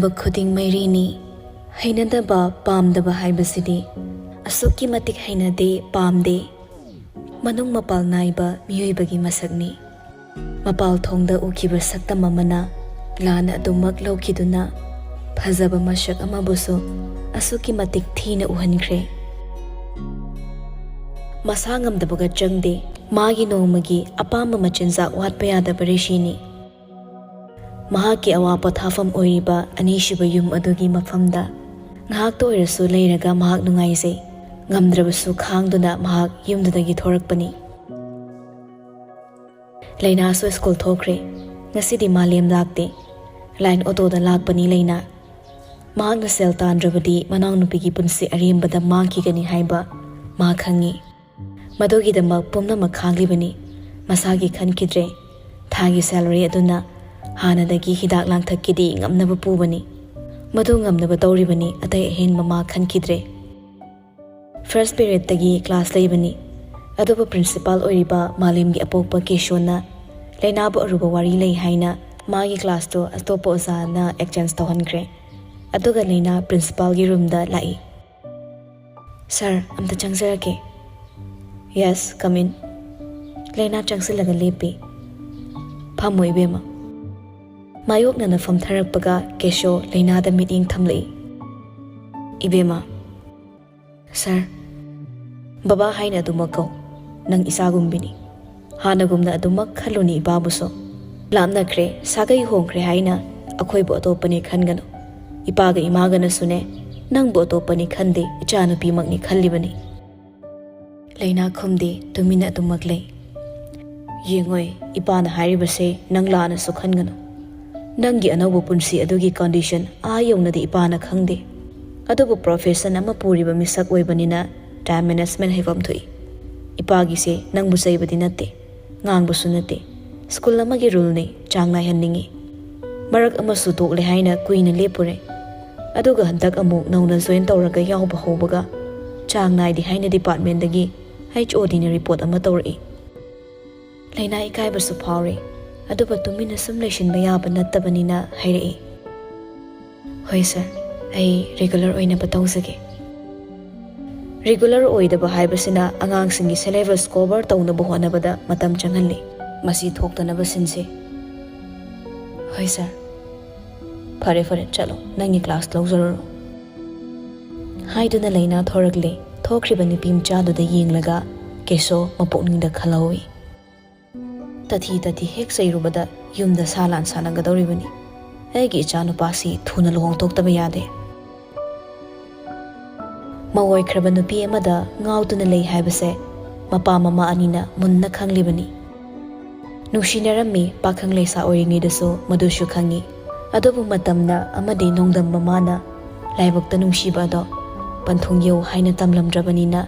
तंब खुदिंग मैरीनी हैनदबा पामदबा हाइबसिदी असुक्की मतिक हैनदे पामदे मनुंग मपाल नाइबा मियोइबगी मसकनी मपाल थोंगदा उखिबा सक्तम अमना लान अदुमक लौखिदुना फजबा मशक अमबुसु असुक्की मतिक थीना उहनख्रे मसा ngamdabga changde मागी नोमगी अपाम मचिंजा वाटपा यादबा ऋषिनी महाकी अवा पथाफम ओइबा अनीशिब yum अदुगी मफमदा ngahak to irasu leiraga mahak nungaise ngamdrabasu khangduna mahak yumdudagi thorakpani leina so school thokre ngasidi malem lakte line auto da lakpani leina mahak na sel tandrabadi manang nupigi punsi arimbada maki gani haiba ma khangi madogi da mak pumna makhangli bani masagi khankidre thagi salary aduna hana dagi hidak lang thakidi ngamnaba pubani Madhu ngamnaba tawribani atai hen mama khankidre first period tagi class leibani adoba principal oiriba malemgi apokpa keshona leinabu aruba wari lei haina magi class to astopo oza na exchange tawhankre aduga leina principal gi room da lai sir amta changjarake yes come in leina changsilaga lepi phamoi bema मायोक न फम थरपगा Kesho लेनाद meeting थमले इबेमा sir बाबा हाइना दुमको नंग इसागुम्बिनी हानगुमना दुमक खलुनी बाबुसो लामनख्रे सागै होंख्रे हाइना अखोइबो अतोपनी खनगनो इपागा इमागना सुने नंगबो अतोपनी खंदे इचानुपी मगनी खल्लिबनी लेना खुमदे तुमिना दुमक ले येंगोय इपाना हारिबसे नंगलाना सुखनगनो नंगी अनौब पुंसी अदुगी कंडीशन आयोनदी इपाना खंगदे अदुबु प्रोफेशन अमा पूरिबा मिसक ओइबनिना टाइम मैनेजमेंट हैफम थुई इपागी से नंगबु सैबदी नते ngangbुसु नते स्कूल अमागी रूल ने चांग नायहन्निंगी मरक अमा सुतोक ले हाइना कुइना लेपुरे अदुगा हंतक अमुक नौना जॉइन तौरगा यावबा होबगा चांग नायदि हाइना डिपार्टमेंट दगी HOD ने रिपोर्ट अमा तौरई लेना इकाइबसु फावरे अदुबा तुमिना सम लेशन बयाबा नत्तबनिना हैरई होय सर आई रेगुलर ओइना बताउजगे रेगुलर ओइदबा हाइबसिना अंगांगसिंगी सिलेबस कवर तौनबा होनबदा मतम चंगहल्ली मसी थोक्तनबा सिनसे होय सर फरे फरे चलो नंगी क्लास लौजरो हाइदुना लेना थोरगले थोख्रिबा नुपी मचादुदा येंगलगा केसो मपुकनिंगदा खलौई तथी तथी हेक सैरुबदा युमदा सालान सानगदौरिबनी ऐगी इचानुपासी थुना लुहोंगतोक्तबा यादे मवोइख्रबा नुपी अमदा ngauduna lei haibase mapa mama anina munna khanglibani nusinarami pakhang leisa oringi daso madushu khangi adobu matamna amadi nongdam mamana laibokta nungsiba do panthung yau haina tamlamdrabanina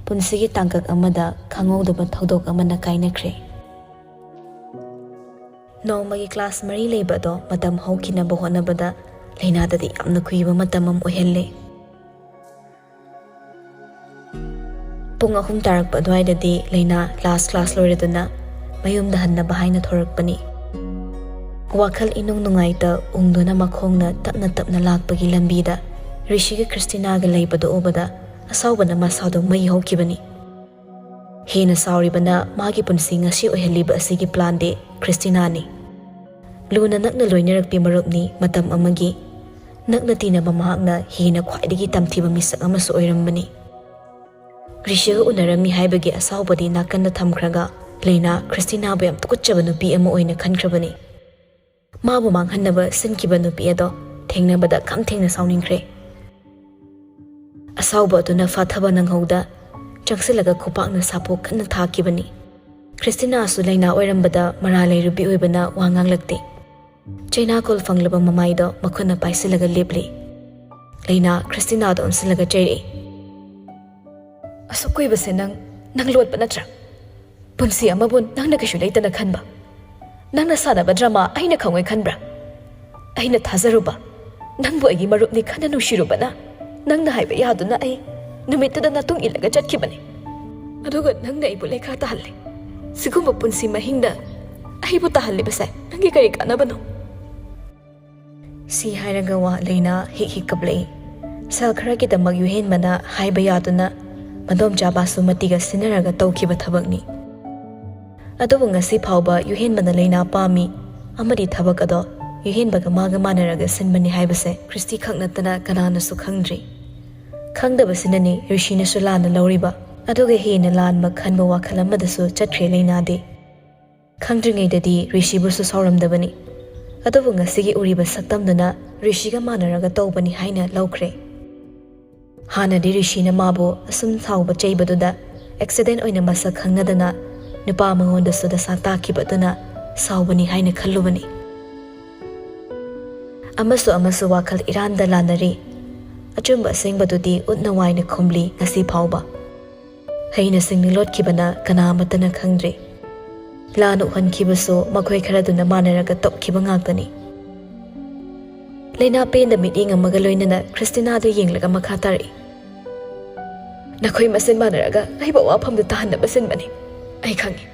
punsigi tangkak amada khangodaba thodok amana kainakre नौमगी class मरी लेबदो मतम हौखिना बहोनबदा लेनाददी यामना खुइबा मतमम ओहेल्ले पुंग अहुम तारकपा द्वाइददी लेना class लोइरेदुना मयुमदा हन्नबा हाइना थोरकपनी वाखल इनुंग नुंगाइता उंगदुना मखोंगना तपना तपना लाकपगी लंबीदा ऋषिगा क्रिस्टिनागा लेबदो ओबदा असाउबना मसादो मई हौखिबनी हेना साउरिबना मागी पुंसी ngasi ओहेल्लिबा असिगी plan दे क्रिस्टिनानी Luna नकना लोइनरकपी मरुपनी मतम अमगी नकना तीनबा महाकना हेना ख्वाइदगी तमथिबा मिसक अमसु ओइरमबनी ऋषिगा उनरमी हाइबगी असाउबदी नाकन्ना थमख्रगा लेना क्रिस्टिनाबु याम तुकुच्चबा नुपी अमा ओइना खनख्रबनी माबु मांगहन्नबा सिनखिबा नुपी अदो थेंगनबदा खम थेंगना साउनिंख्रे असाउबा अदुना फाथबा नंगहौदा चंगसिलगा खुपाकना सापो खन्ना थाकिबनी क्रिस्टिना सु लेना ओइरमबदा मरा लेरुबी ओइबना वांगांगलक्ते चैना कोल फंगलबा ममाइदो मखुना पाइसिलगा लेपले लेना क्रिस्टिना दो उनसिलगा चैरे असुकोइबसे नंग लोटबा नत्रा पुंसी अमबुन नंगना कशु लेतना खनबा नंगना सानबा ड्रामा आइना खंगोय खनब्रा आइना थाजरुबा नंगबो अगी मरुपनि खना नुशिरुबना नंगना हाइबा यादुना आई नुमितदा नातुंग इलगा चटखिबने अदुगा नंगना इबु लेखा ताहल्ले सिगुम्बा पुंसी महिंगदा आइबु ताहल्ले बसे नंगी करी कानबनो सी हाइरगा वा लेना हिक हिक कपले सल खरा की दमक युहेन मना हाइबा यादुना मदोम जाबासु मतिगा सिनरगा तौखिबा थबकनी अदुबु ngasi phauba yuhen mana leina pami amadi thabak ado yuhen baga maga manaraga sinbani haibase Christy khaknatana kanana su khangdri khangdaba sinani rishina su lana lawriba aduga hena lan ma khanba wakhal amada su chatre leina de khangdringai dadi rishi bu su sauramdabani adubu ngasi gi uriba saktamdana rishi ga manaraga tawbani haina lawkhre hana di rishi na mabo asum thauba cheibaduda accident oina masa khangnadana nupa mangonda su da sa takibaduna saubani haina khallubani amasu wakhal iranda lanari achumba singbadudi utna waina khomli ngasi phauba haina singni lotkibana kana matana khangdre lanu hankibaso makhoi kharaduna manaraga topkiba ngakani leina penda meeting amaga loinana Christina do yenglaga makhatari nakhoi masin manaraga aiba wafam da tahanna basin bani ai khangi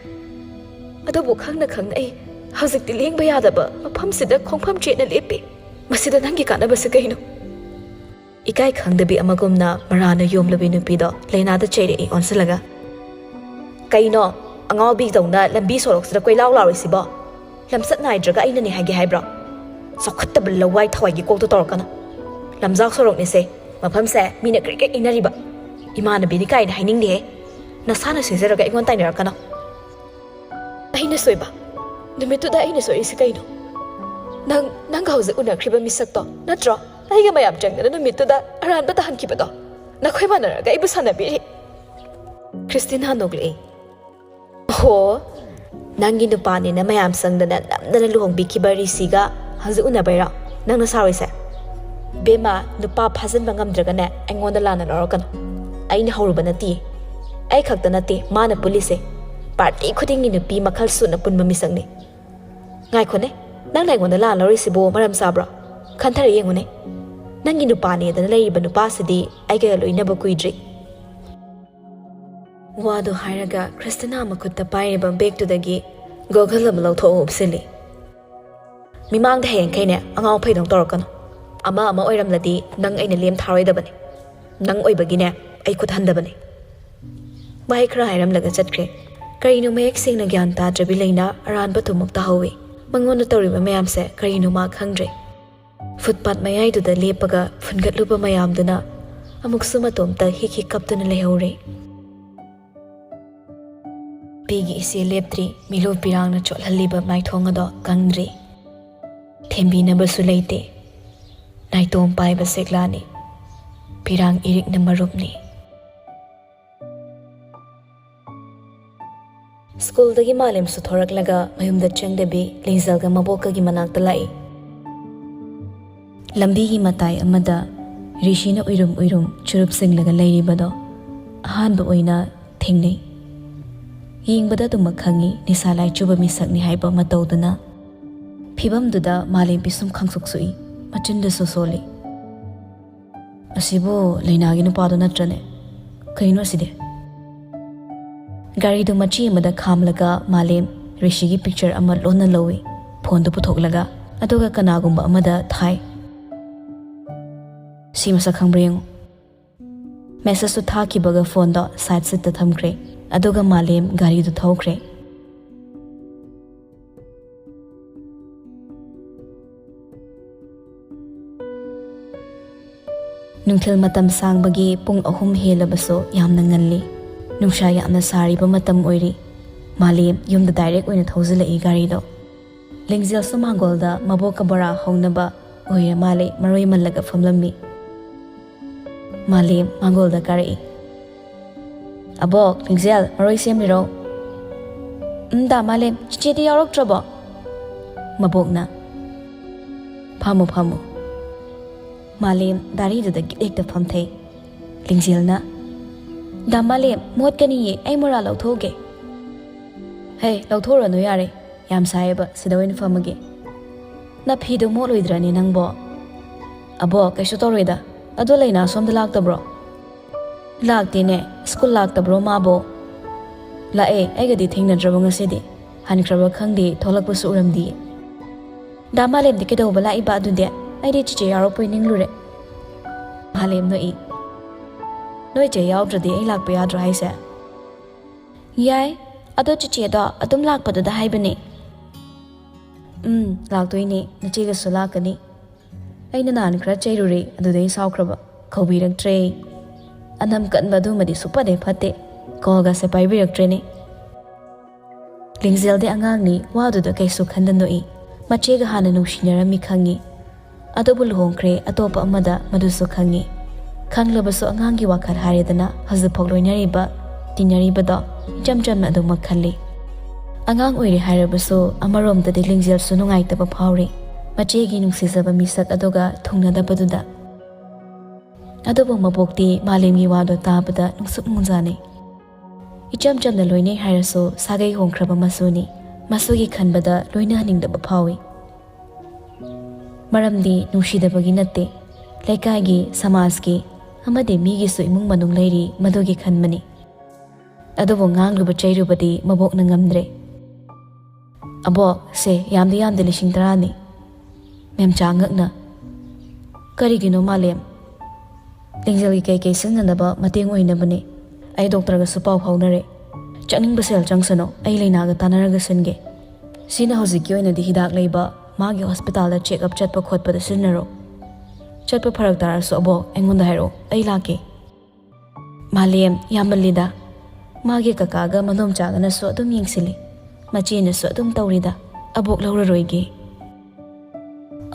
adobu khangna ai hauzik lengba yadaba mafam sida khongpham chena lepe masida nangi kana basa kaino ikai khangdabi amagumna marana yomlabi nupido leina da chere I onsalaga kaino angau bi dongna lambi sorok sida koi law lawrisibo lamsat nai draga aina ni hagi haibra sokhatta ballawai thawai gi kokto torkana lamjak sorok ni se mafam se mina cricket inariba imana bi ni kai na haining de nasana sezeraga ingon tainerakana aina soiba numituda aina soi sikaino nang hauze unakriba misakto natro aiga mayam jangna numituda aranba tahan kibado nakhoi manaraga ibu sanabiri Christina nogli ho nangi nupani na mayam sangdana namdana luhongbi kibari siga hauze unabaira nangna saroise bema nupa phajanba ngamdragane aingonda lana lorokano aina horubana ti ai khakta nate mana police party khudingi nupi makhal suna punma misangni ngai khone nang laingona la lori sibo maram sabra khanthari yengune nangi nupani dana leiba nupa sidi ai ga loina ba kuidri wadu hairaga Christina makutta paiba bag to dagi gogalam lawtho upsili mimang da hen kaine angau phaidong torkano ama oiramladi nang aina lem tharoidabani nang oibagine ai khuthandabani Bahai kra hairam laga chatkre karino mayek singna gyan ta drabi leina aran ba thumuk ta hawi mangona toriba mayam se karino ma khangdre footpath mayai du da lepaga fungat lupa mayam duna amuk suma tom ta hiki kaptuna lehore pigi isi leptri milo pirang na cholhaliba mai thonga do kangdre thembi na basu leite nai tom pai ba seklani pirang irik na marupni School dagi malim su thorak laga mayumda changdabi lingzalga maboka gi manakta lai lambi gi matai amada rishina uirum churup sing laga leiribado ahanba oina thingnei yingbada tuma khangi nisalai chuba misakni haiba matoduna phibam duda malim pisum khangsuk sui machinda sosoli asibo leinagi nu padu natrane kaino side Gari do machi amada khamlaga malem rishi gi picture ama lona lowi phone do puthoklaga adoga kanagumba amada thai simasa khangbreng message to tha ki baga phone do side sit ta thamkre adoga malem gari do thokre nungthil matam sangbagi pung 3 helabaso yamna ngalli Nungsha yamna sari ba matam oiri malim yumda direct oina thozila I gari do lingzil sumangolda maboka bara hongnaba oira male maroi mallaga famlammi malim mangolda kari abok lingzil maroi semliro da malim chichidi yarok trobo mabokna phamu malim dari da gidek da phamthei lingzilna Damale mot kani ai mora lauthoge Hey lauthora no yare yam saiba sidawin famage na phido mo loidrani nangbo abo kaisu toroida ado leina somda laktabro lakti ne school laktabro mabo la ai gadi thingna drabo ngasidi han kraba khangdi tholakpa su uramdi damalem dike do bala iba du de ꯑꯩꯗꯤ ꯆꯤꯆꯦ ꯌꯥꯎꯔꯛꯄꯣꯏ ꯅꯤꯡꯂꯨꯔꯦ ꯃꯥꯂꯦꯝ ꯅꯣꯛꯏ ꯅꯣꯏ ꯆꯦ ꯌꯥꯎꯗ꯭ꯔꯗꯤ ꯑꯩ ꯂꯥꯛꯄ ꯌꯥꯗ꯭ꯔꯣ ꯍꯥꯏꯁꯦ ꯌꯥꯏ ꯑꯗꯣ ꯆꯤꯆꯦꯗꯣ ꯑꯗꯨꯝ ꯂꯥꯛꯄꯗꯨꯗ ꯍꯥꯏꯕꯅꯦ ꯂꯥꯛꯇꯣꯏꯅꯦ ꯅꯆꯦꯒꯁꯨ ꯂꯥꯛꯀꯅꯤ ꯑꯩꯅ ꯅꯍꯥꯟ ꯈꯔ ꯆꯩꯔꯨꯔꯦ ꯑꯗꯨꯗꯩ ꯁꯥꯎꯈ꯭ꯔꯕ ꯀꯧꯕꯤꯔꯛꯇ꯭ꯔꯦ ꯑꯅꯝ ꯀꯟꯕ ꯑꯗꯨꯃꯗꯤ ꯁꯨꯄꯗꯦ ꯐꯠꯇꯦ ꯀꯣꯜꯒꯁꯦ ꯄꯥꯏꯕꯤꯔꯛꯇ꯭ꯔꯦꯅꯦ ꯂꯤꯡꯖꯦꯜꯗꯤ ꯑꯉꯥꯡꯅꯤ ꯋꯥꯗꯨꯗ ꯀꯩꯁꯨ ꯈꯟꯗ ꯅꯣꯛꯏ ꯃꯆꯦꯒ ꯍꯥꯟꯅ ꯅꯨꯡꯁꯤꯅꯔꯝꯃꯤ ꯈꯪꯉꯤ ꯑꯗꯨꯕꯨ ꯂꯨꯍꯣꯡꯈ꯭ꯔꯦ ꯑꯇꯣꯞꯄ ꯑꯃꯗ ꯃꯗꯨꯁꯨ ꯈꯪꯉꯤ ꯈꯪꯂꯕꯁꯨ ꯑꯉꯥꯡꯒꯤ ꯋꯥꯈꯜ ꯍꯥꯏꯔꯦꯗꯅ ꯍꯧꯖꯤꯛꯐꯥꯎ ꯂꯣꯏꯅꯔꯤꯕ ꯇꯤꯟꯅꯔꯤꯕꯗꯣ ꯏꯆꯝ ꯆꯝꯅ ꯑꯗꯨꯃꯛ ꯈꯜꯂꯤ ꯑꯉꯥꯡ ꯑꯣꯏꯔꯦ ꯍꯥꯏꯔꯕꯁꯨ ꯑꯃꯔꯣꯝꯗꯗꯤ ꯂꯤꯡꯖꯦꯜꯁꯨ ꯅꯨꯡꯉꯥꯏꯇꯕ ꯐꯥꯎꯔꯤ ꯃꯆꯦꯒꯤ ꯅꯨꯡꯁꯤꯖꯕ ꯃꯤꯁꯛ ꯑꯗꯨꯒ ꯊꯨꯡꯅꯗꯕꯗꯨꯗ ꯑꯗꯨꯕꯨ ꯃꯕꯣꯛꯇꯤ ꯃꯥꯂꯦꯝꯒꯤ ꯋꯥꯗꯣ ꯇꯥꯕꯗ ꯅꯨꯡꯁꯨꯛ ꯅꯨꯡꯖꯥꯅꯩ ꯏꯆꯝ ꯆꯝꯅ ꯂꯣꯏꯅꯩ ꯍꯥꯏꯔꯁꯨ ꯁꯥꯒꯩ ꯍꯣꯡꯈ꯭ꯔꯕ ꯃꯁꯨꯅꯤ ꯃꯁꯨꯒꯤ ꯈꯟꯕꯗ ꯂꯣꯏꯅꯍꯟꯅꯤꯡꯗꯕ ꯐꯥꯎꯏ ꯃꯔꯝꯗꯤ ꯅꯨꯡꯁꯤꯗꯕꯒꯤ ꯅꯠꯇꯦ ꯂꯩꯀꯥꯏꯒꯤ ꯁꯃꯥꯖꯀꯤ ꯑꯃꯗꯤ ꯃꯤꯒꯤꯁꯨ ꯏꯃꯨꯡ ꯃꯅꯨꯡ ꯂꯩꯔꯤ ꯃꯗꯨꯒꯤ ꯈꯟꯕꯅꯤ ꯑꯗꯨꯕꯨ ꯉꯥꯡꯂꯨꯕ ꯆꯩꯔꯨꯕꯗꯤ ꯃꯕꯣꯛꯅ ꯉꯝꯗ꯭ꯔꯦ ꯑꯕꯣꯛ ꯁꯦ ꯌꯥꯝꯗꯤ 10,000 ꯃꯦꯝꯆꯥ ꯉꯛꯅ ꯀꯔꯤꯒꯤꯅꯣ ꯃꯥꯂꯦꯝ ꯂꯤꯡꯖꯦꯜꯒꯤ ꯀꯩꯀꯩ ꯁꯤꯟꯅꯅꯕ ꯃꯇꯦꯡ ꯑꯣꯏꯅꯕꯅꯦ ꯑꯩ ꯗꯣꯛꯇꯔꯒꯁꯨ ꯄꯥꯎ ꯐꯥꯎꯅꯔꯦ ꯆꯠꯅꯤꯡꯕ ꯁꯦꯜ ꯆꯪꯁꯅꯣ ꯑꯩ ꯂꯩꯅꯥꯒ ꯇꯥꯟꯅꯔꯒ ꯁꯤꯟꯒꯦ ꯁꯤꯅ ꯍꯧꯖꯤꯛꯀꯤ ꯑꯣꯏꯅꯗꯤ ꯍꯤꯗꯥꯛ ꯂꯩꯕ ꯃꯥꯒꯤ ꯍꯣꯁꯄꯤꯇꯥꯜꯗ ꯆꯦꯛꯑꯞ ꯆꯠꯄ ꯈꯣꯠꯄꯗ ꯁꯤꯖꯤꯟꯅꯔꯣ ꯆꯠꯄ ꯐꯔꯛ ꯇꯥꯔꯁꯨ ꯑꯕꯣꯛ ꯑꯩꯉꯣꯟꯗ ꯍꯥꯏꯔꯛꯑꯣ ꯑꯩ ꯂꯥꯛꯀꯦ ꯃꯥꯂꯦꯝ ꯌꯥꯝꯃꯜꯂꯤꯗ ꯃꯥꯒꯤ ꯀꯀꯥꯒ ꯃꯗꯣꯝꯆꯥꯒꯅꯁꯨ ꯑꯗꯨꯝ ꯌꯦꯡꯁꯤꯜꯂꯤ ꯃꯆꯦꯅꯁꯨ ꯑꯗꯨꯝ ꯇꯧꯔꯤꯗ ꯑꯕꯣꯛ ꯂꯧꯔꯔꯣꯏꯒꯦ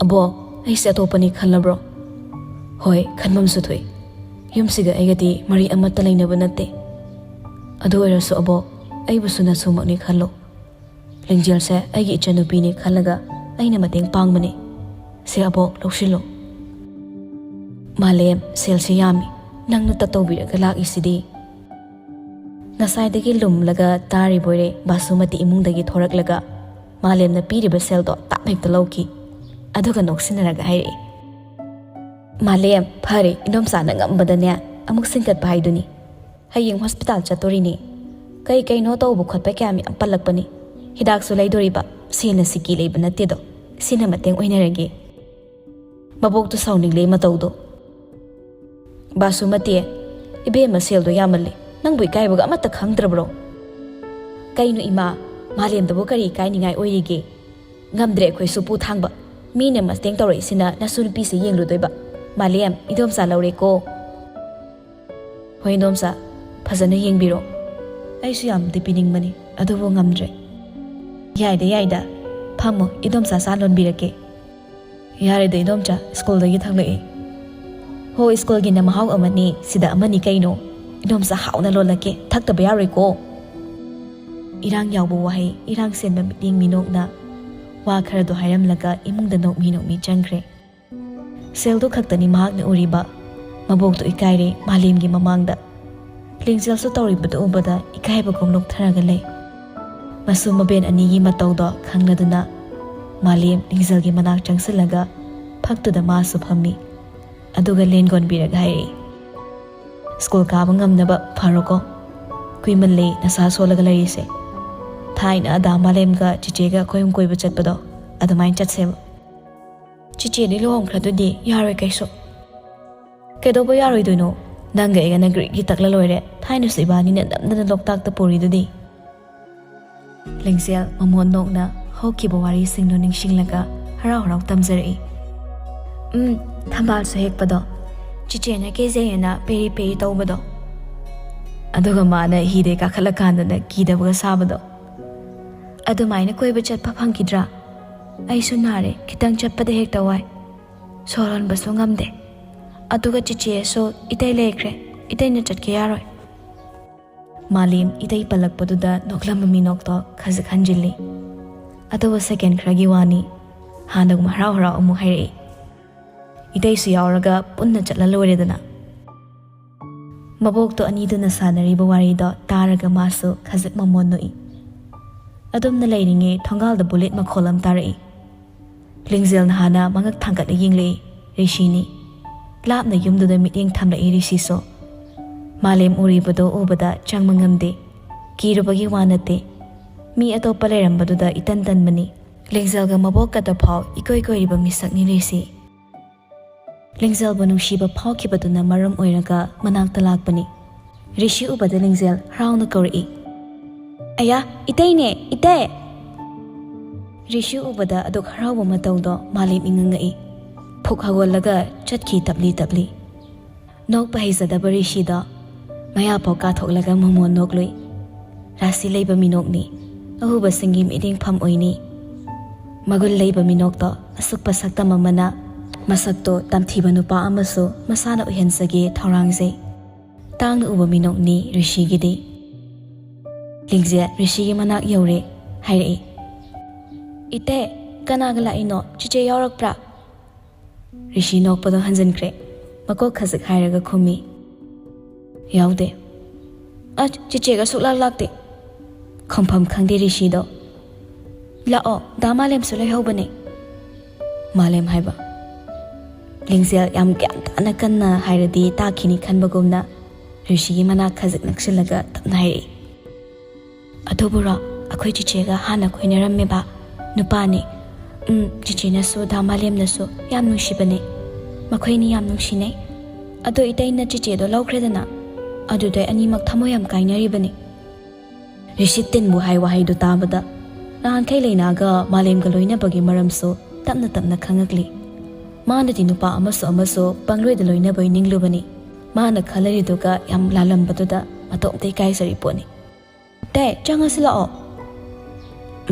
ꯑꯕꯣꯛ ꯑꯩꯁꯦ ꯑꯇꯣꯞꯄꯅꯤ ꯈꯜꯂꯕ꯭ꯔꯣ ꯍꯣꯏ ꯈꯟꯐꯝꯁꯨ ꯊꯣꯛꯏ ꯌꯨꯝꯁꯤꯒ ꯑꯩꯒꯗꯤ ꯃꯔꯤ ꯑꯃꯠꯇ ꯂꯩꯅꯕ ꯅꯠꯇꯦ ꯑꯗꯨ ꯑꯣꯏꯔꯁꯨ ꯑꯕꯣꯛ ꯑꯩꯕꯨꯁꯨ ꯅꯁꯨꯃꯛꯅꯤ ꯈꯜꯂꯣ ꯂꯤꯡꯖꯦꯜꯁꯦ ꯑꯩꯒꯤ ꯏꯆꯟꯅꯨꯄꯤꯅꯤ ꯈꯜꯂꯒ ꯑꯩꯅ ꯃꯇꯦꯡ ꯄꯥꯡꯕꯅꯤ ꯁꯦ ꯑꯕꯣꯛ ꯂꯧꯁꯤꯜꯂꯣ ꯃꯥꯂꯦꯝ ꯁꯦꯜꯁꯤ ꯌꯥꯝꯃꯤ ꯅꯪꯅ ꯇꯧꯕꯤꯔꯒ ꯂꯥꯛꯏꯁꯤꯗꯤ ꯉꯁꯥꯏꯗꯒꯤ ꯂꯨꯝꯂꯒ ꯇꯥꯔꯤꯕꯣꯏꯔꯦ ꯕꯥꯁꯨꯃꯇꯤ ꯏꯃꯨꯡꯗꯒꯤ ꯊꯣꯔꯛꯂꯒ ꯃꯥꯂꯦꯝꯅ ꯄꯤꯔꯤꯕ ꯁꯦꯜꯗꯣ ꯇꯥꯞ ꯍꯦꯛꯇ ꯂꯧꯈꯤ ꯑꯗꯨꯒ ꯅꯣꯛꯁꯤꯟꯅꯔꯒ ꯍꯥꯏꯔꯛꯏ ꯃꯥꯂꯦꯝ ꯐꯔꯦ ꯏꯅꯣꯝꯆꯥꯅ ꯉꯝꯕꯗꯅꯦ ꯑꯃꯨꯛ ꯁꯤꯡꯀꯠꯄ ꯍꯥꯏꯗꯨꯅꯤ ꯍꯌꯦꯡ ꯍꯣꯁꯄꯤꯇꯥꯜ ꯆꯠꯇꯣꯔꯤꯅꯤ ꯀꯩꯅꯣ ꯇꯧꯕ ꯈꯣꯠꯄ ꯀꯌꯥꯝ ꯌꯥꯝ ꯄꯜꯂꯛꯄꯅꯤ ꯍꯤꯗꯥꯛꯁꯨ ꯂꯩꯗꯣꯔꯤꯕ ꯁꯦꯜꯅ ꯁꯤꯀꯤ ꯂꯩꯕ ꯅꯠꯇꯦꯗꯣ ꯁꯤꯅ ꯃꯇꯦꯡ ꯑꯣꯏꯅꯔꯒꯦ ꯃꯕꯣꯛꯇꯨ ꯁꯥꯎꯅꯤꯡꯂꯦ ꯃꯇꯧꯗꯣ ꯕꯥꯁꯨꯃꯇꯤ ꯏꯕꯦꯝꯃ ꯁꯦꯜꯗꯣ ꯌꯥꯝꯃꯜꯂꯤ ꯅꯪꯕꯨ ꯏꯀꯥꯏꯕꯒ ꯑꯃꯠꯇ ꯈꯪꯗ꯭ꯔꯕ꯭ꯔꯣ ꯀꯩꯅꯣ ꯏꯃꯥ ꯃꯥꯂꯦꯝꯗꯕꯨ ꯀꯔꯤ ꯏꯀꯥꯏꯅꯤꯡꯉꯥꯏ ꯑꯣꯏꯔꯤꯒꯦ ꯉꯝꯗ꯭ꯔꯦ ꯑꯩꯈꯣꯏꯁꯨ ꯄꯨ ꯊꯥꯡꯕ ꯃꯤꯅ ꯃꯇꯦꯡ ꯇꯧꯔꯛꯏꯁꯤꯅ ꯅꯁꯨ ꯅꯨꯄꯤꯁꯦ ꯌꯦꯡꯂꯨꯗꯣꯏꯕ ꯃꯥꯂꯦꯝ ꯏꯗꯣꯝꯆꯥ ꯂꯧꯔꯦꯀꯣ ꯍꯣꯏ ꯏꯗꯣꯝꯆꯥ ꯐꯖꯅ ꯌꯦꯡꯕꯤꯔꯣ ꯑꯩꯁꯨ ꯌꯥꯝꯗꯤ ꯄꯤꯅꯤꯡꯕꯅꯤ ꯑꯗꯨꯕꯨ ꯉꯝꯗ꯭ꯔꯦ ꯌꯥꯏꯗ ꯐꯝꯃꯣ ꯏꯗꯣꯝꯆꯥ ꯆꯥ ꯂꯣꯟꯕꯤꯔꯛꯀꯦ ꯌꯥꯔꯦꯗ ꯏꯗꯣꯝꯆꯥ ꯁ꯭ꯀꯨꯜꯗꯒꯤ ꯊꯛꯂꯛꯏ ꯍꯣ ꯁ꯭ꯀꯨꯜꯒꯤꯅ ꯃꯍꯥꯎ ꯑꯃꯅꯤ ꯁꯤꯗ ꯑꯃꯅꯤ ꯀꯩꯅꯣ ꯏꯗꯣꯝꯆꯥ ꯍꯥꯎꯅ ꯂꯣꯜꯂꯛꯀꯦ ꯊꯛꯇꯕ ꯌꯥꯔꯣꯏꯀꯣ ꯏꯔꯥꯡ ꯌꯥꯎꯕ ꯋꯥꯍꯩ ꯏꯔꯥꯡ ꯁꯦꯟꯕ ꯃꯤꯠꯌꯦꯡ ꯃꯤꯅꯣꯛꯅ ꯋꯥ ꯈꯔꯗꯣ ꯍꯥꯏꯔꯝꯂꯒ ꯏꯃꯨꯡꯗ ꯅꯣꯛꯃꯤ ꯆꯪꯈ꯭ꯔꯦ ꯁꯦꯜꯗꯨ ꯈꯛꯇꯅꯤ ꯃꯍꯥꯛꯅ ꯎꯔꯤꯕ ꯃꯕꯣꯛꯇꯨ ꯏꯀꯥꯏꯔꯦ ꯃꯥꯂꯦꯝꯒꯤ ꯃꯃꯥꯡꯗ ꯂꯤꯡꯖꯦꯜꯁꯨ ꯇꯧꯔꯤꯕꯗꯨ ꯎꯕꯗ ꯏꯀꯥꯏꯕꯒꯨꯝ ꯅꯣꯛꯊꯔꯒ ꯂꯩ ꯃꯁꯨ ꯃꯕꯦꯟ ꯑꯅꯤꯒꯤ ꯃꯇꯧꯗꯣ ꯈꯪꯂꯗꯨꯅ ꯃꯥꯂꯦꯝ ꯂꯤꯡꯖꯦꯜꯒꯤ ꯃꯅꯥꯛ ꯆꯪꯁꯤꯜꯂꯒ ꯐꯛꯇꯨꯗ ꯃꯥꯁꯨ ꯐꯝꯃꯤ ꯑꯗꯨꯒ ꯂꯦꯟꯒꯣꯟꯕꯤꯔꯒ ꯍꯥꯏꯔꯛꯏ ꯁ꯭ꯀꯨꯜ ꯀꯥꯕ ꯉꯝꯅꯕ ꯐꯔꯣꯀꯣ ꯀꯨꯏꯃꯜꯂꯦ ꯅꯁꯥ ꯁꯣꯜꯂꯒ ꯂꯩꯔꯤꯁꯦ ꯊꯥꯏꯅ ꯑꯗꯥ ꯃꯥꯂꯦꯝꯒ ꯆꯤꯆꯦꯒ ꯑꯩꯈꯣꯏ ꯀꯣꯏꯕ ꯆꯠꯄꯗꯣ ꯑꯗꯨꯃꯥꯏꯅ ꯆꯠꯁꯦꯕ ꯆꯤꯆꯦꯗꯤ ꯂꯨꯍꯣꯡꯈ꯭ꯔꯗꯨꯗꯤ ꯌꯥꯔꯣꯏ ꯀꯩꯁꯨ ꯀꯩꯗꯧꯕ ꯌꯥꯔꯣꯏꯗꯣꯏꯅꯣ ꯅꯪꯒ ꯑꯩꯒꯅ ꯒ꯭ꯔꯤꯛꯀꯤ ꯇꯛꯂ ꯂꯣꯏꯔꯦ ꯊꯥꯏꯅꯁꯨ ꯏꯕꯥꯅꯤꯅ ꯅꯝꯗꯅ ꯂꯣꯛꯇꯥꯛꯇ ꯄꯨꯔꯤꯗꯨꯗꯤ ꯂꯤꯡꯖꯦꯜ ꯃꯃꯣꯟ ꯅꯣꯛꯅ ꯍꯧꯈꯤꯕ ꯋꯥꯔꯤꯁꯤꯡꯗꯨ ꯅꯤꯡꯁꯤꯡꯂꯒ ꯍꯔꯥꯎ ꯇꯝꯖꯔꯛꯏ ꯊꯝꯕꯥꯜꯁꯨ ꯍꯦꯛꯄꯗꯣ ꯆꯤꯆꯦꯅ ꯀꯦꯖꯩꯌꯦꯅ ꯄꯦꯔꯤ ꯇꯧꯕꯗꯣ ꯑꯗꯨꯒ ꯃꯥꯅ ꯍꯤꯗꯩ ꯀꯥꯈꯠꯂꯀꯥꯟꯗꯅ ꯀꯤꯗꯕꯒ ꯁꯥꯕꯗꯣ ꯑꯗꯨꯃꯥꯏꯅ ꯀꯣꯏꯕ ꯆꯠꯄ ꯐꯪꯈꯤꯗ꯭ꯔꯥ ꯑꯩꯁꯨ ꯅꯥꯔꯦ ꯈꯤꯇꯪ ꯆꯠꯄꯗ ꯍꯦꯛꯇ ꯋꯥꯏ ꯁꯣꯔ ꯍꯣꯟꯕꯁꯨ ꯉꯝꯗꯦ ꯑꯗꯨꯒ ꯆꯤꯆꯦꯁꯨ ꯏꯇꯩ ꯂꯩꯈ꯭ꯔꯦ ꯏꯇꯩꯅ ꯆꯠꯀꯦ ꯌꯥꯔꯣꯏ ꯃꯥꯂꯦꯝ ꯏꯇꯩ ꯄꯜꯂꯛꯄꯗꯨꯗ ꯅꯣꯛꯂꯝꯕ ꯃꯤꯅꯣꯛꯇꯣ ꯈꯖꯤꯛ ꯍꯟꯖꯤꯜꯂꯤ ꯑꯗꯨꯕꯨ ꯁꯦꯀꯦꯟ ꯈꯔꯒꯤ ꯋꯥꯅꯤ ꯍꯥꯟꯅꯒꯨꯝ ꯍꯔꯥꯎ ꯑꯃꯨꯛ ꯍꯥꯏꯔꯛꯏ ꯏꯇꯩꯁꯨ ꯌꯥꯎꯔꯒ ꯄꯨꯟꯅ ꯆꯠꯂ ꯂꯣꯏꯔꯦꯗꯅ ꯃꯕꯣꯛꯇꯣ ꯑꯅꯤꯗꯨꯅ ꯁꯥꯟꯅꯔꯤꯕ ꯋꯥꯔꯤꯗꯣ ꯇꯥꯔꯒ ꯃꯥꯁꯨ ꯈꯖꯤꯛ ꯃꯃꯣꯟ ꯅꯣꯛꯏ ꯑꯗꯨꯝꯅ ꯂꯩꯔꯤꯉꯩ ꯊꯣꯡꯒꯥꯜꯗ ꯕꯨꯂꯦꯠ ꯃꯈꯣꯜ ꯑꯃ ꯇꯥꯔꯛꯏ ꯂꯤꯡꯖꯦꯜꯅ ꯍꯥꯟꯅ ꯃꯉꯛ ꯊꯥꯡꯒꯠꯂ ꯌꯦꯡꯂꯛꯏ ꯔꯤꯁꯤꯅꯤ ꯂꯥꯞꯅ ꯌꯨꯝꯗꯨꯗ ꯃꯤꯠꯌꯦꯡ ꯊꯝꯂꯛꯏ ꯔꯤꯁꯤꯁꯨ ꯃꯥꯂꯦꯝ ꯎꯔꯤꯕꯗꯣ ꯎꯕꯗ ꯆꯪꯕ ꯉꯝꯗꯦ ꯀꯤꯔꯨꯕꯒꯤ ꯋꯥ ꯅꯠꯇꯦ ꯃꯤ ꯑꯇꯣꯞꯄ ꯂꯩꯔꯝꯕꯗꯨꯗ ꯏꯇꯟ ꯇꯟꯕꯅꯤ ꯂꯤꯡꯖꯦꯜꯒ ꯃꯕꯣꯛꯀꯗ ꯐꯥꯎ ꯏꯀꯣꯏꯔꯤꯕ ꯃꯤꯁꯛꯅꯤ ꯔꯤꯁꯤ ꯂꯤꯡꯖꯦꯜꯕꯨ ꯅꯨꯡꯁꯤꯕ ꯐꯥꯎꯈꯤꯕꯗꯨꯅ ꯃꯔꯝ ꯑꯣꯏꯔꯒ ꯃꯅꯥꯛꯇ ꯂꯥꯛꯄꯅꯤ꯫ ꯔꯤꯁꯤ ꯎꯕꯗ ꯂꯤꯡꯖꯦꯜ ꯍꯔꯥꯎꯅ ꯀꯧꯔꯛꯏ, "ꯑꯌꯥ, ꯏꯇꯩꯅꯦ, ꯏꯇꯩ!" ꯔꯤꯁꯤ ꯎꯕꯗ ꯑꯗꯨꯛ ꯍꯔꯥꯎꯕ ꯃꯇꯧꯗꯣ ꯃꯥꯂꯦꯝ ꯏꯉꯛꯉꯛꯏ꯫ ꯐꯨꯛ ꯍꯧꯒꯠꯂꯒ ꯆꯠꯈꯤ ꯇꯞꯂꯤ ꯇꯞꯂꯤ꯫ ꯅꯣꯛꯄ ꯍꯩꯖꯗꯕ ꯔꯤꯁꯤꯗꯣ ꯃꯌꯥꯐꯥꯎ ꯀꯥꯊꯣꯛꯂꯒ ꯃꯣꯃꯣꯟ ꯅꯣꯛꯂꯨꯏ꯫ ꯔꯥꯁꯤ ꯂꯩꯕ ꯃꯤꯅꯣꯛꯅꯤ, ꯑꯍꯨꯕꯁꯤꯡꯒꯤ ꯃꯤꯠꯌꯦꯡꯐꯝ ꯑꯣꯏꯅꯤ꯫ ꯃꯒꯨꯟ ꯂꯩꯕ ꯃꯤꯅꯣꯛꯇꯣ ꯑꯁꯨꯛꯄ ꯁꯛꯇꯝ ꯑꯃꯅ ꯃꯁꯛꯇꯣ ꯇꯝꯊꯤꯕ ꯅꯨꯄꯥ ꯑꯃꯁꯨ ꯃꯁꯥꯅ ꯑꯣꯏꯍꯟꯖꯒꯦ ꯊꯧꯔꯥꯡꯖꯩ꯫ ꯇꯥꯡꯅ ꯎꯕ ꯃꯤꯅꯣꯛꯅꯤ ꯔꯤꯁꯤꯒꯤꯗꯤ꯫ ꯂꯤꯡꯖꯦꯜ ꯔꯤꯁꯤꯒꯤ ꯃꯅꯥꯛ ꯌꯧꯔꯦ ꯍꯥꯏꯔꯛꯏ, "ꯏꯇꯩ, ꯀꯅꯥꯒ ꯂꯥꯛꯏꯅꯣ? ꯆꯤꯆꯦ ꯌꯥꯎꯔꯛꯄ꯭ꯔꯥ?" ꯔꯤꯁꯤ ꯅꯣꯛꯄꯗꯣ ꯍꯟꯖꯤꯟꯈ꯭ꯔꯦ, ꯃꯀꯣꯛ ꯈꯖꯤꯛ ꯍꯥꯏꯔꯒ ꯈꯨꯝꯃꯤ, "ꯌꯥꯎꯗꯦ." "ꯑꯁ, ꯆꯤꯆꯦꯒ ꯁꯨꯛꯂꯥꯛ ꯂꯥꯛꯇꯦ." ꯈꯨꯝꯐꯝ ꯈꯪꯗꯦ ꯔꯤꯁꯤꯗꯣ꯫ "ꯂꯥꯛꯑꯣ, ꯗꯥ ꯃꯥꯂꯦꯝꯁꯨ ꯂꯩꯍꯧꯕꯅꯦ." ꯃꯥꯂꯦꯝ ꯍꯥꯏꯕ꯫ ꯂꯤꯡꯖꯦꯜ ꯌꯥꯝ ꯒ꯭ꯌꯥꯟ ꯇꯥꯅ ꯀꯟꯅ ꯍꯥꯏꯔꯗꯤ ꯇꯥꯈꯤꯅꯤ ꯈꯟꯕꯒꯨꯝꯅ ꯔꯤꯁꯤꯒꯤ ꯃꯅꯥꯛ ꯈꯖꯤꯛ ꯅꯛꯁꯤꯜꯂꯒ ꯇꯞꯅ ꯍꯥꯏꯔꯛꯏ, "ꯑꯗꯨꯕꯨꯔꯣ, ꯑꯩꯈꯣꯏ ꯆꯤꯆꯦꯒ ꯍꯥꯟꯅ ꯀꯣꯏꯅꯔꯝꯃꯦꯕ, ꯅꯨꯄꯥꯅꯤ꯫ ꯆꯤꯆꯦꯅꯁꯨ ꯗꯥ ꯃꯥꯂꯦꯝꯅꯁꯨ ꯌꯥꯝ ꯅꯨꯡꯁꯤꯕꯅꯦ, ꯃꯈꯣꯏꯅꯤ ꯌꯥꯝ ꯅꯨꯡꯁꯤꯅꯩ꯫ ꯑꯗꯣ ꯏꯇꯩꯅ ꯆꯤꯆꯦꯗꯣ ꯂꯧꯈ꯭ꯔꯦꯗꯅ, ꯑꯗꯨꯗꯩ ꯑꯅꯤꯃꯛ ꯊꯃꯣꯏ ꯌꯥꯝ ꯀꯥꯏꯅꯔꯤꯕꯅꯤ." ꯔꯤꯁꯤ ꯇꯤꯟꯕꯨ ꯍꯥꯏ ꯋꯥꯍꯩꯗꯨ ꯇꯥꯕꯗ ꯅꯍꯥꯟꯈꯩ ꯂꯩꯅꯥꯒ ꯃꯥꯂꯦꯝꯒ ꯂꯣꯏꯅꯕꯒꯤ ꯃꯔꯝꯁꯨ ꯇꯞꯅ ꯇꯞꯅ ꯈꯪꯉꯛꯂꯤ꯫ ꯃꯥꯅꯗꯤ ꯅꯨꯄꯥ ꯑꯃꯁꯨ ꯄꯪꯂꯣꯏꯗ ꯂꯣꯏꯅꯕꯩ ꯅꯤꯡꯂꯨꯕꯅꯤ꯫ ꯃꯥꯅ ꯈꯜꯂꯔꯤꯗꯨꯒ ꯌꯥꯝ ꯂꯥꯜꯂꯝꯕꯗꯨꯗ ꯃꯇꯣꯝꯇ ꯏꯀꯥꯏꯖꯔꯤ ꯄꯣꯠꯅꯤ꯫ "ꯏꯇꯩ, ꯆꯪꯉꯁꯤ ꯂꯥꯛꯑꯣ."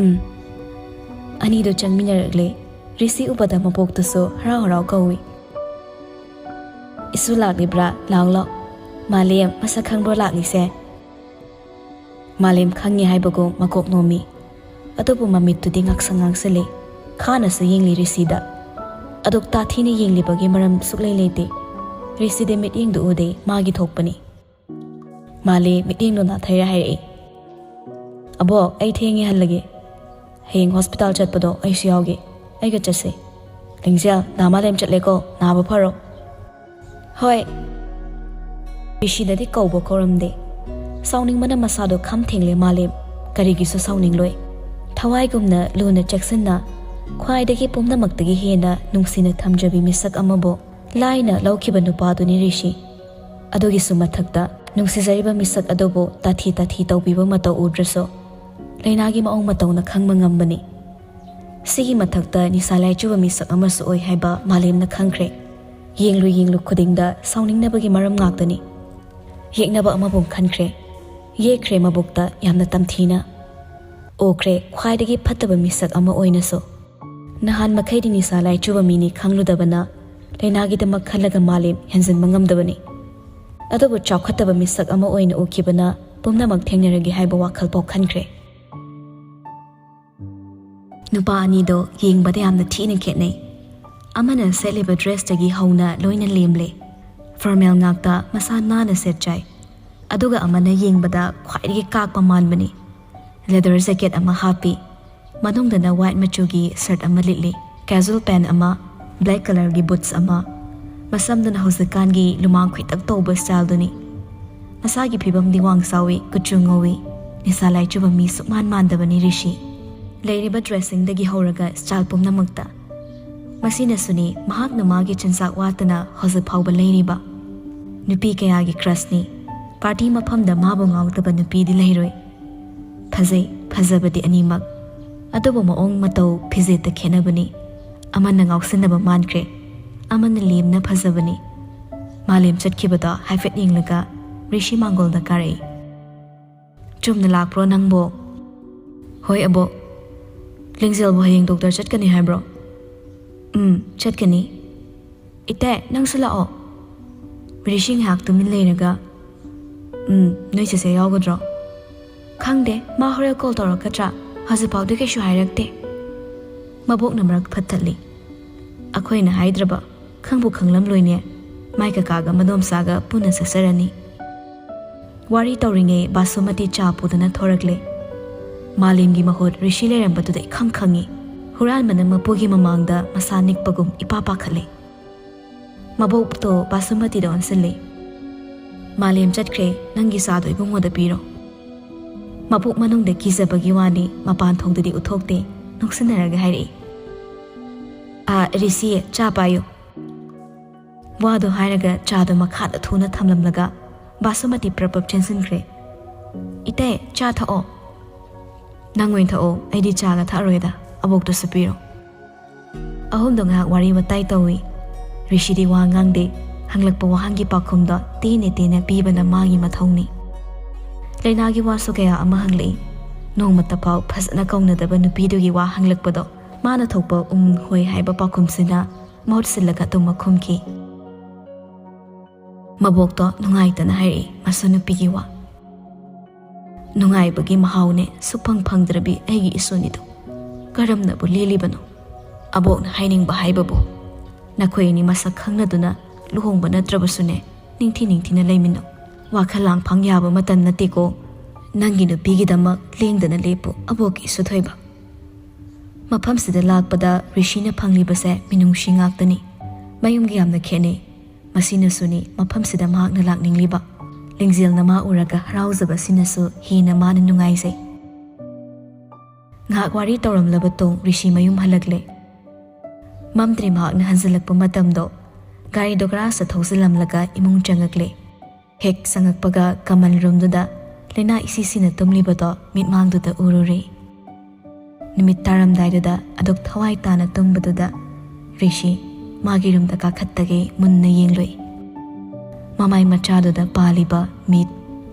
ꯑꯅꯤꯗꯨ ꯆꯪꯃꯤꯟꯅꯔꯛꯂꯦ꯫ ꯔꯤꯁꯤ ꯎꯕꯗ ꯃꯕꯣꯛꯇꯨꯁꯨ ꯍꯔꯥꯎ ꯍꯔꯥꯎ ꯀꯧꯏ, "ꯏꯁꯨ ꯂꯥꯛꯂꯤꯕ꯭ꯔꯥ? ꯂꯥꯎ ꯂꯥꯎ, ꯃꯥꯂꯦꯝ, ꯃꯁꯛ ꯈꯪꯕ꯭ꯔꯣ ꯂꯥꯛꯂꯤꯁꯦ?" ꯃꯥꯂꯦꯝ ꯈꯪꯉꯦ ꯍꯥꯏꯕꯒꯨꯝ ꯃꯀꯣꯛ ꯅꯣꯝꯃꯤ, ꯑꯗꯨꯕꯨ ꯃꯃꯤꯠꯇꯨꯗꯤ ꯉꯥꯡꯁꯪ ꯉꯥꯡꯁꯤꯜꯂꯤ꯫ ꯈꯥꯅꯁꯨ ꯌꯦꯡꯂꯤ ꯔꯤꯁꯤꯗ꯫ ꯑꯗꯨꯛ ꯇꯥꯊꯤꯅ ꯌꯦꯡꯂꯤꯕꯒꯤ ꯃꯔꯝ ꯁꯨꯛꯂꯩ ꯂꯩꯇꯦ꯫ ꯔꯤꯁꯤꯗꯤ ꯃꯤꯠꯌꯦꯡꯗꯨ ꯎꯗꯦ, ꯃꯥꯒꯤ ꯊꯣꯛꯄꯅꯤ꯫ ꯃꯥꯂꯦꯝ ꯃꯤꯠꯌꯦꯡꯗꯨ ꯅꯥꯊꯩꯔ ꯍꯥꯏꯔꯛꯏ, "ꯑꯕꯣꯛ, ꯑꯩ ꯊꯦꯡꯉꯦ, ꯍꯜꯂꯒꯦ꯫ ꯍꯌꯦꯡ ꯍꯣꯁꯄꯤꯇꯥꯜ ꯆꯠꯄꯗꯣ ꯑꯩꯁꯨ ꯌꯥꯎꯒꯦ, ꯑꯩꯒ ꯆꯠꯁꯦ꯫ ꯂꯤꯡꯖꯦꯜ, ꯗꯥ ꯃꯥꯂꯦꯝ ꯆꯠꯂꯦꯀꯣ, ꯅꯥꯕ ꯐꯔꯣ." "ꯍꯣꯏ." ꯔꯤꯁꯤꯗꯗꯤ ꯀꯧꯕ ꯀꯧꯔꯝꯗꯦ꯫ ꯁꯥꯎꯅꯤꯡꯕꯅ ꯃꯁꯥꯗꯣ ꯈꯝ ꯊꯦꯡꯂꯦ ꯃꯥꯂꯦꯝ, ꯀꯔꯤꯒꯤꯁꯨ ꯁꯥꯎꯅꯤꯡꯂꯣꯏ꯫ ꯊꯋꯥꯏꯒꯨꯝꯅ ꯂꯨꯅ ꯆꯦꯛꯁꯤꯟꯅ, ꯈ꯭ꯋꯥꯏꯗꯒꯤ ꯄꯨꯝꯅꯃꯛꯇꯒꯤ ꯍꯦꯟꯅ ꯅꯨꯡꯁꯤꯅ ꯊꯝꯖꯕꯤ ꯃꯤꯁꯛ ꯑꯃꯕꯨ ꯂꯥꯏꯅ ꯂꯧꯈꯤꯕ ꯅꯨꯄꯥꯗꯨꯅꯤ ꯔꯤꯁꯤ꯫ ꯑꯗꯨꯒꯤꯁꯨ ꯃꯊꯛꯇ ꯅꯨꯡꯁꯤꯖꯔꯤꯕ ꯃꯤꯁꯛ ꯑꯗꯨꯕꯨ ꯇꯥꯊꯤ ꯇꯥꯊꯤ ꯇꯧꯕꯤꯕ ꯃꯇꯧ ꯎꯗ꯭ꯔꯁꯨ ꯂꯩꯅꯥꯒꯤ ꯃꯑꯣꯡ ꯃꯇꯧꯅ ꯈꯪꯕ ꯉꯝꯕꯅꯤ꯫ ꯁꯤꯒꯤ ꯃꯊꯛꯇ ꯅꯤꯁꯥ ꯂꯥꯏꯆꯨꯕ ꯃꯤꯁꯛ ꯑꯃꯁꯨ ꯑꯣꯏ ꯍꯥꯏꯕ ꯃꯥꯂꯦꯝꯅ ꯈꯪꯈ꯭ꯔꯦ꯫ ꯌꯦꯡꯂꯨ ꯈꯨꯗꯤꯡꯗ ꯁꯥꯎꯅꯤꯡꯅꯕꯒꯤ ꯃꯔꯝ ꯉꯥꯛꯇꯅꯤ꯫ ꯌꯦꯛꯅꯕ ꯑꯃꯕꯨ ꯈꯟꯈ꯭ꯔꯦ, ꯌꯦꯛꯈ꯭ꯔꯦ ꯃꯕꯨꯛꯇ ꯌꯥꯝꯅ ꯇꯝꯊꯤꯅ꯫ ꯎꯈ꯭ꯔꯦ ꯈ꯭ꯋꯥꯏꯗꯒꯤ ꯐꯠꯇꯕ ꯃꯤꯁꯛ ꯑꯃ ꯑꯣꯏꯅꯁꯨ꯫ ꯅꯍꯥꯟ ꯃꯈꯩꯗꯤ ꯅꯤꯁꯥ ꯂꯥꯏꯆꯨꯕ ꯃꯤꯅꯤ ꯈꯪꯂꯨꯗꯕꯅ ꯂꯩꯅꯥꯒꯤꯗꯃꯛ ꯈꯜꯂꯒ ꯃꯥꯂꯦꯝ ꯍꯦꯟꯖꯤꯟꯕ ꯉꯝꯗꯕꯅꯤ꯫ ꯑꯗꯨꯕꯨ ꯆꯥꯎꯈꯠꯇꯕ ꯃꯤꯁꯛ ꯑꯃ ꯑꯣꯏꯅ ꯎꯈꯤꯕꯅ ꯄꯨꯝꯅꯃꯛ ꯊꯦꯡꯅꯔꯒꯦ ꯍꯥꯏꯕ ꯋꯥꯈꯜ ꯄꯣꯛ ꯈꯟꯈ꯭ꯔꯦ꯫ ꯅꯨꯄꯥ ꯑꯅꯤꯗꯣ ꯌꯦꯡꯕꯗ ꯌꯥꯝꯅ ꯊꯤꯅ ꯈꯦꯠꯅꯩ꯫ ꯑꯃꯅ ꯁꯦꯠꯂꯤꯕ ꯗ꯭ꯔꯦꯁꯇꯒꯤ ꯍꯧꯅ ꯂꯣꯏꯅ ꯂꯦꯝꯂꯦ, ꯐꯣꯔꯃꯦꯜ ꯉꯥꯛꯇ ꯃꯁꯥ ꯅꯥꯟꯅ ꯁꯦꯠꯆꯥꯏ꯫ ꯑꯗꯨꯒ ꯑꯃꯅ ꯌꯦꯡꯕꯗ ꯈ꯭ꯋꯥꯏꯗꯒꯤ ꯀꯥꯛꯄ ꯃꯥꯟꯕꯅꯤ꯫ ꯂꯦꯗꯔ ꯖꯦꯀꯦꯠ ꯑꯃ ꯍꯥꯞꯄꯤ, ꯃꯅꯨꯡꯗꯅ ꯋꯥꯏꯠ ꯃꯆꯨꯒꯤ ꯁꯔꯠ ꯑꯃ ꯂꯤꯠꯂꯤ, ꯀꯦꯖꯨꯋꯦꯜ ꯄꯦꯟ ꯑꯃ, ꯕ꯭ꯂꯦꯛ ꯀꯂꯔꯒꯤ ꯕꯨꯠꯁ ꯑꯃ, ꯃꯁꯝꯗꯨꯅ ꯍꯧꯖꯤꯛꯀꯥꯟꯒꯤ ꯂꯨꯃꯥꯡ ꯈꯨꯏꯇꯛ ꯇꯧꯕ ꯁ꯭ꯇꯥꯏꯜꯗꯨꯅꯤ꯫ ꯃꯁꯥꯒꯤ ꯐꯤꯕꯝꯗꯤ ꯋꯥꯡ ꯆꯥꯎꯏ, ꯀꯨꯆꯨ ꯉꯧꯏ, ꯅꯤꯁꯥ ꯂꯥꯏꯆꯨꯕ ꯃꯤ ꯁꯨꯛꯃꯥꯟ ꯃꯥꯟꯗꯕꯅꯤ ꯔꯤꯁꯤ꯫ ꯂꯩꯔꯤꯕ ꯗ꯭ꯔꯦꯁꯤꯡꯗꯒꯤ ꯍꯧꯔꯒ ꯁ꯭ꯇꯥꯏꯜ ꯄꯨꯝꯅꯃꯛꯇ꯫ ꯃꯁꯤꯅꯁꯨꯅꯤ ꯃꯍꯥꯛꯅ ꯃꯥꯒꯤ ꯆꯤꯟꯖꯥꯛ ꯋꯥꯠꯇꯅ ꯍꯧꯖꯤꯛ ꯐꯥꯎꯕ ꯂꯩꯔꯤꯕ꯫ ꯅꯨꯄꯤ ꯀꯌꯥꯒꯤ ꯀ꯭ꯔꯁꯅꯤ, ꯄꯥꯔꯇꯤ ꯃꯐꯝꯗ ꯃꯥꯕꯨ ꯉꯥꯎꯗꯕ ꯅꯨꯄꯤꯗꯤ ꯂꯩꯔꯣꯏ꯫ ꯐꯖꯩ, ꯐꯖꯕꯗꯤ ꯑꯅꯤꯃꯛ, ꯑꯗꯨꯕꯨ ꯃꯑꯣꯡ ꯃꯇꯧ ꯐꯤꯖꯦꯠꯇ ꯈꯦꯠꯅꯕꯅꯤ꯫ ꯑꯃꯅ ꯉꯥꯎꯁꯤꯟꯅꯕ ꯃꯥꯟꯈ꯭ꯔꯦ, ꯑꯃꯅ ꯂꯦꯝꯅ ꯐꯖꯕꯅꯤ꯫ ꯃꯥꯂꯦꯝ ꯆꯠꯈꯤꯕꯗꯣ ꯍꯥꯏꯐꯦꯠ ꯌꯦꯡꯂꯒ ꯔꯤꯁꯤ ꯃꯥꯡꯒꯣꯜꯗ ꯀꯥꯔꯛꯏ, "ꯆꯨꯝꯅ ꯂꯥꯛꯄ꯭ꯔꯣ ꯅꯪꯕꯣ?" "ꯍꯣꯏ ꯑꯕꯣꯛ." "ꯂꯤꯡꯖꯦꯜꯕꯨ ꯍꯌꯦꯡ ꯗꯣꯛꯇꯔ ꯆꯠꯀꯅꯤ ꯍꯥꯏꯕ꯭ꯔꯣ?" "ꯆꯠꯀꯅꯤ." "ꯏꯇꯩ, ꯅꯪꯁꯨ ꯂꯥꯛꯑꯣ." ꯔꯤꯁꯤ ꯉꯥꯏꯍꯥꯛ ꯇꯨꯃꯤꯟ ꯂꯩꯔꯒ, "ꯅꯣꯏ ꯆꯦꯆꯦ ꯌꯥꯎꯒꯗ꯭ꯔꯣ?" "ꯈꯪꯗꯦ, ꯃꯥ ꯍꯣꯔꯦꯟ ꯀꯣꯜ ꯇꯧꯔꯛꯀꯗ꯭ꯔꯥ? ꯍꯧꯖꯤꯛꯐꯥꯎꯗꯤ ꯀꯩꯁꯨ ꯍꯥꯏꯔꯛꯇꯦ." ꯃꯕꯣꯛꯅ ꯃꯔꯛ ꯐꯠꯊꯠꯂꯤ, "ꯑꯩꯈꯣꯏꯅ ꯍꯥꯏꯗ꯭ꯔꯕ ꯈꯪꯕꯨ ꯈꯪꯂꯝꯂꯣꯏꯅꯦ, ꯃꯥꯏ ꯀꯀꯥꯒ ꯃꯗꯣꯝꯆꯥꯒ ꯄꯨꯟꯅ ꯆꯠꯆꯔꯅꯤ." ꯋꯥꯔꯤ ꯇꯧꯔꯤꯉꯩ ꯕꯥꯁꯨꯃꯇꯤ ꯆꯥ ꯄꯨꯗꯨꯅ ꯊꯣꯔꯛꯂꯦ꯫ ꯃꯥꯂꯦꯝꯒꯤ ꯃꯍꯨꯠ ꯔꯤꯁꯤ ꯂꯩꯔꯝꯕꯗꯨꯗ ꯏꯈꯪ ꯈꯪꯉꯤ꯫ ꯍꯨꯔꯥꯟꯕꯅ ꯃꯄꯨꯒꯤ ꯃꯃꯥꯡꯗ ꯃꯁꯥ ꯅꯤꯛꯄꯒꯨꯝ ꯏꯄꯥ ꯄꯥꯈꯠꯂꯦ꯫ ꯃꯕꯣꯛꯇꯣ ꯕꯥꯁꯨꯃꯇꯤꯗ ꯑꯣꯟꯁꯤꯜꯂꯦ, "ꯃꯥꯂꯦꯝ ꯆꯠꯈ꯭ꯔꯦ, ꯅꯪꯒꯤ ꯆꯥꯗꯣ ꯏꯕꯨꯡꯉꯣꯗ ꯄꯤꯔꯣ." ꯃꯕꯨꯛ ꯃꯅꯨꯡꯗ ꯀꯤꯖꯕꯒꯤ ꯋꯥꯅꯤ, ꯃꯄꯥꯟ ꯊꯣꯡꯗꯗꯤ ꯎꯠꯊꯣꯛꯇꯦ, ꯅꯣꯛꯁꯤꯟꯅꯔꯒ ꯍꯥꯏꯔꯛꯏ, "ꯔꯤꯁꯤ, ꯆꯥ ꯄꯥꯏꯌꯨ." वादो हायरगा चादो मखाद थुना थमलमलगा बासमती प्रपप चेंसिनख्रे इते चा थओ नंगोइन थओ आइदि चागा थारोयदा अबोक्तो सपिरो अहुम दो ngak wari watai tawi rishidi wa ngangde hanglakpa wahangi pakhumda tine tine pibana magi mathongni leina gi wasu kaya ama hanglei nongmata pau phasna kaungna daba nupidu gi wa hanglakpado mana thokpa hoi haiba pakhumsina maut silaga tuma khumki mabokto nungai tana hairi masunu pigi wa nungai bagi mahaune supang phangdrabi aigi isunido karamna bu lili bano abok na haining ba haibabu nakhoi ni masak khangna duna luhong bana trabasune ningthi na leimino wa khalang phangya ba matan nati ko nangi nu pigi dama lengdana lepu aboki suthoiba mafam sida lakpada rishina phangli base minung shingak tani mayum gi amna khene masina suni mafam sida mak na lakning liba lengzil na ma uraga harauzaba sinasu hi na ma nungai sai ngak wari toram labatong rishi mayum halakle mamdri mak na hanzalak matam do gari dogra sa thosilam laga imung changakle hek sangakpaga kamal room da lena isisi na tumli bato mit mang da urure nimit taram dai da adok thawai ta na tum da rishi magi room da ka khattage munna yengloi mamai macha da paliba mit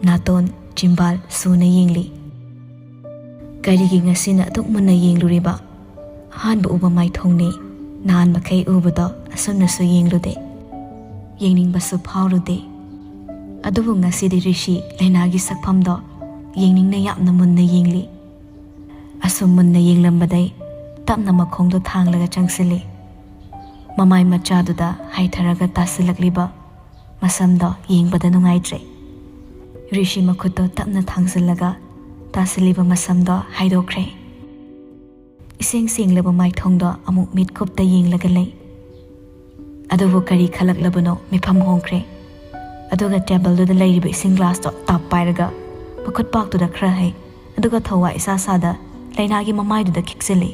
naton chimbal suna yengli gari gi ngasina tok munna yengluriba han bu uba mai thongni nan makai ubado asumna su yenglude yengning basu phawrude adubu ngasidi rishi lena gi sakphamdo yengning na yapna munna yengli asum munna yenglambadai tapna makhongdo thanglaga changsili mamai macha da haitharaga tasilakliba masamdo yengbada nungaitre rishi makhuto tapna thangsilaga tasiliba masamdo haidokre iseng senglaba mai thongdo amuk mit khopta yenglaga lei adubu kari khalaklabano mifam hongkre aduga table do leiriba ising glass to tap pairaga makhut pak to da khra hai aduga thowa isa sada laina gi mamai do da kiksili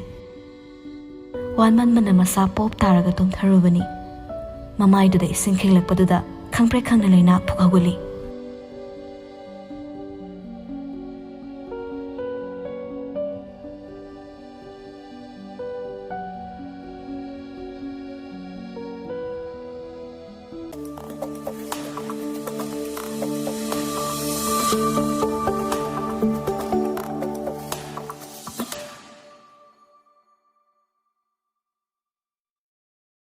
wan man man masa pop taraga tum tharubani mamai do da ising khelakpa do da khangpre khangna laina phukaguli